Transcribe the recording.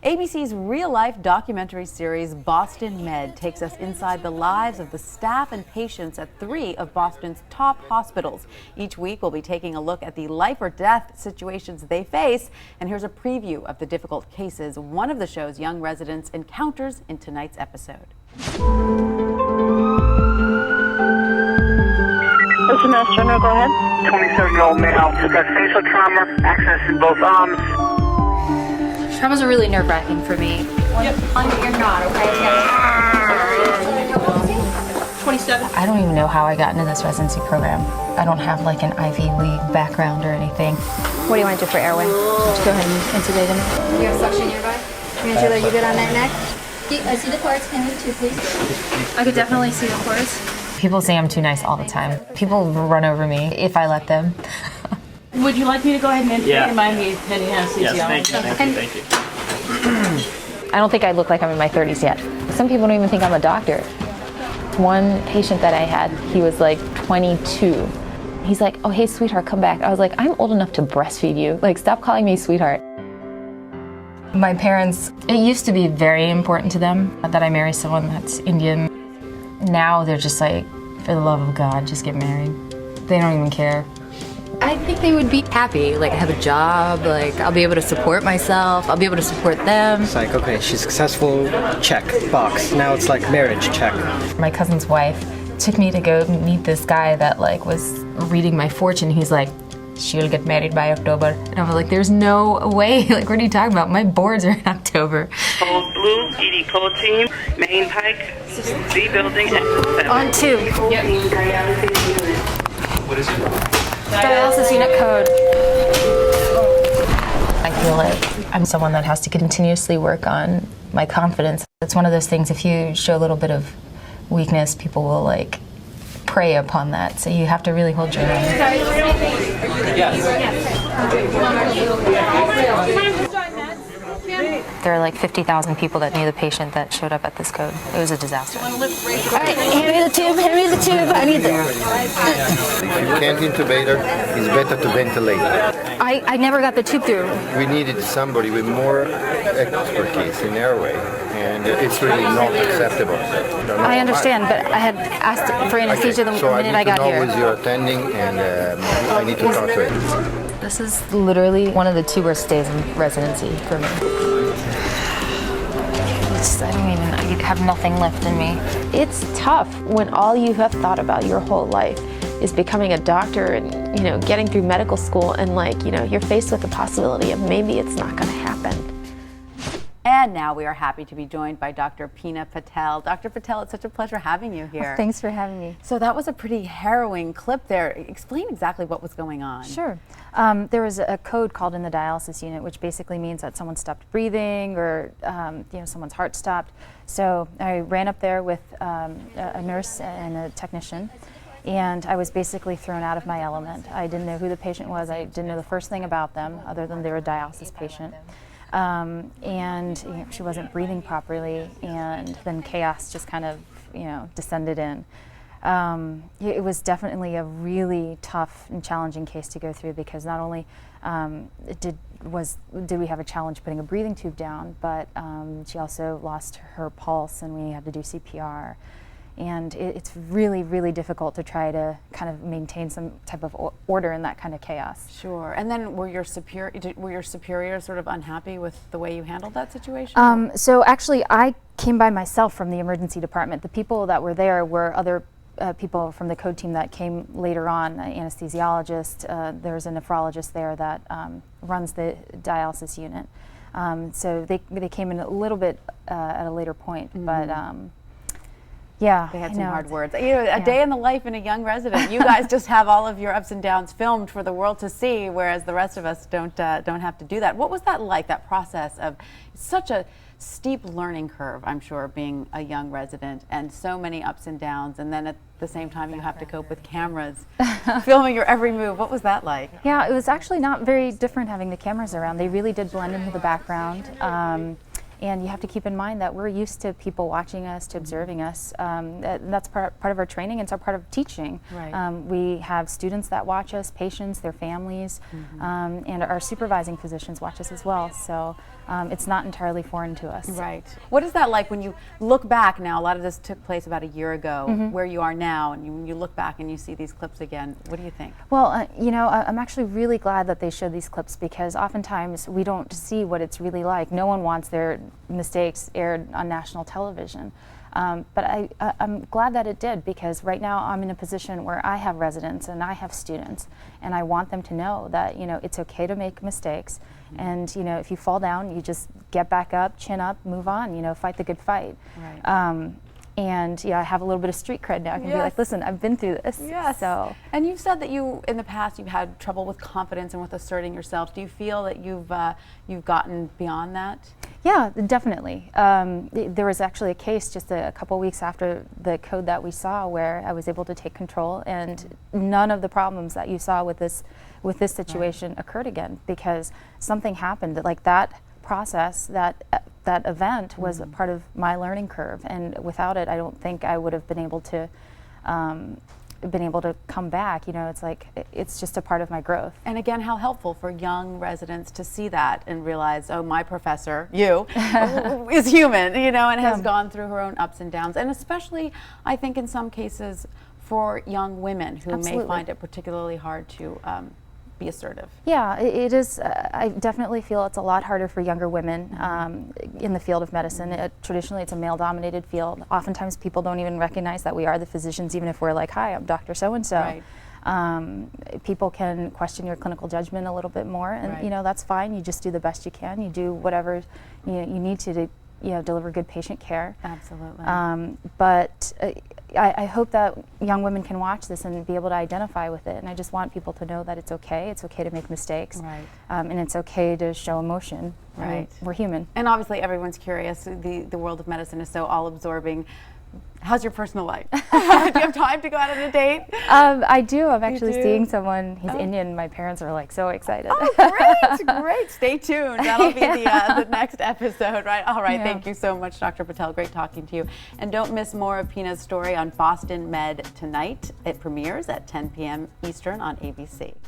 ABC's real-life documentary series Boston Med takes us inside the lives of the staff and patients at 3 of Boston's top hospitals. Each week we'll be taking a look at the life or death situations they face, and here's a preview of the difficult cases one of the show's young residents encounters in tonight's episode. This is Mass General, go ahead. 27-year-old male, got facial trauma, access in both arms. Traumas are really nerve-wracking for me. You're not, okay? 27. I don't even know how I got into this residency program. I don't have like an Ivy League background or anything. What do you want to do for airway? Just go ahead and intubate him. You have suction nearby? Angela, you good on that neck? I see the cords. Can we too, please? I could definitely see the cords. People say I'm too nice all the time. People run over me if I let them. Would you like me to go ahead and intubate? Yeah. Remind me of anesthesiology. Yes, thank you. I don't think I look like I'm in my 30s yet. Some people don't even think I'm a doctor. One patient that I had, he was like 22. He's like, oh, hey, sweetheart, come back. I was like, I'm old enough to breastfeed you. Like, stop calling me sweetheart. My parents, it used to be very important to them that I marry someone that's Indian. Now they're just like, for the love of God, just get married. They don't even care. I think they would be happy. Like, I have a job, like, I'll be able to support myself, I'll be able to support them. It's like, okay, she's successful, check, box. Now it's like marriage, check. My cousin's wife took me to go meet this guy that like was reading my fortune. He's like, she'll get married by October. And I was like, there's no way. Like, what are you talking about? My boards are in October. Cold Blue, ED Cold Team, Main Pike, Z Building, On 2. Yep. What is it? Dialysis unit code. I feel like I'm someone that has to continuously work on my confidence. It's one of those things, if you show a little bit of weakness, people will like prey upon that. So you have to really hold your own. There are like 50,000 people that knew the patient that showed up at this code. It was a disaster. All right, hand me the tube, I need the... If you can't intubate her, it's better to ventilate. I never got the tube through. We needed somebody with more expertise in airway, and it's really not acceptable. I understand, but I had asked for anesthesia the minute I got So I need to know here. who's your attending, and I need to talk to it. This is literally one of the 2 worst days in residency for me. I have nothing left in me. It's tough when all you have thought about your whole life is becoming a doctor and, getting through medical school, and you're faced with the possibility of maybe it's not going to happen. And now we are happy to be joined by Dr. Peena Patel. Dr. Patel, it's such a pleasure having you here. Well, thanks for having me. So that was a pretty harrowing clip there. Explain exactly what was going on. Sure. There was a code called in the dialysis unit, which basically means that someone stopped breathing or someone's heart stopped. So I ran up there with a nurse and a technician, and I was basically thrown out of my element. I didn't know who the patient was. I didn't know the first thing about them other than they were a dialysis patient. And she wasn't breathing properly, and then chaos just kind of descended in. It was definitely a really tough and challenging case to go through, because not only did we have a challenge putting a breathing tube down, but she also lost her pulse, and we had to do CPR. And it's really, really difficult to try to kind of maintain some type of order in that kind of chaos. Sure. And then were your superiors sort of unhappy with the way you handled that situation? So actually, I came by myself from the emergency department. The people that were there were other people from the code team that came later on, an anesthesiologist. There's a nephrologist there that runs the dialysis unit. So they came in a little bit at a later point, but yeah, they had some hard words. A day in the life in a young resident. You guys just have all of your ups and downs filmed for the world to see, whereas the rest of us don't have to do that. What was that like? That process of such a steep learning curve, I'm sure, being a young resident, and so many ups and downs, and then at the same time you have to cope with cameras filming your every move. What was that like? Yeah, it was actually not very different having the cameras around. They really did blend into the background. And you have to keep in mind that we're used to people watching us, to observing us. That's part of our training, and it's part of teaching. Right. We have students that watch us, patients, their families, and our supervising physicians watch us as well. So it's not entirely foreign to us. Right. What is that like when you look back now? A lot of this took place about a year ago, where you are now, and when you look back and you see these clips again, what do you think? Well, you know, I'm actually really glad that they showed these clips, because oftentimes we don't see what it's really like. No one wants their mistakes aired on national television. But I'm glad that it did, because right now I'm in a position where I have residents and I have students, and I want them to know that, you know, it's okay to make mistakes, and, you know, if you fall down, you just get back up, chin up, move on, you know, fight the good fight. Right. And yeah, I have a little bit of street cred now. I can be like, listen, I've been through this. Yes. So. And you've said that in the past, you've had trouble with confidence and with asserting yourself. Do you feel that you've gotten beyond that? Yeah, definitely. There was actually a case just a couple weeks after the code that we saw where I was able to take control, and none of the problems that you saw with this situation occurred again, because something happened. Like that process, that event was a part of my learning curve, and without it, I don't think I would have been able to come back. You know, it's like it's just a part of my growth. And again, how helpful for young residents to see that and realize, oh, my professor, you, is human, you know, and has gone through her own ups and downs. And especially, I think in some cases, for young women who may find it particularly hard to be assertive. Yeah, it is. I definitely feel it's a lot harder for younger women in the field of medicine. Traditionally, it's a male-dominated field. Oftentimes, people don't even recognize that we are the physicians, even if we're like, "Hi, I'm Dr. So-and-so." Right. People can question your clinical judgment a little bit more, and you know, that's fine. You just do the best you can. You do whatever you need to deliver good patient care. Absolutely. But I hope that young women can watch this and be able to identify with it. And I just want people to know that it's okay. It's okay to make mistakes. Right. And it's okay to show emotion. Right. I mean, we're human. And obviously, everyone's curious. The world of medicine is so all-absorbing. How's your personal life? Do you have time to go out on a date? I do. I'm actually seeing someone. He's Indian. My parents are like so excited. Oh, great, great. Stay tuned. That'll be the next episode, right? All right. Thank you so much, Dr. Patel. Great talking to you. And don't miss more of Pina's story on Boston Med tonight. It premieres at 10 p.m. Eastern on ABC.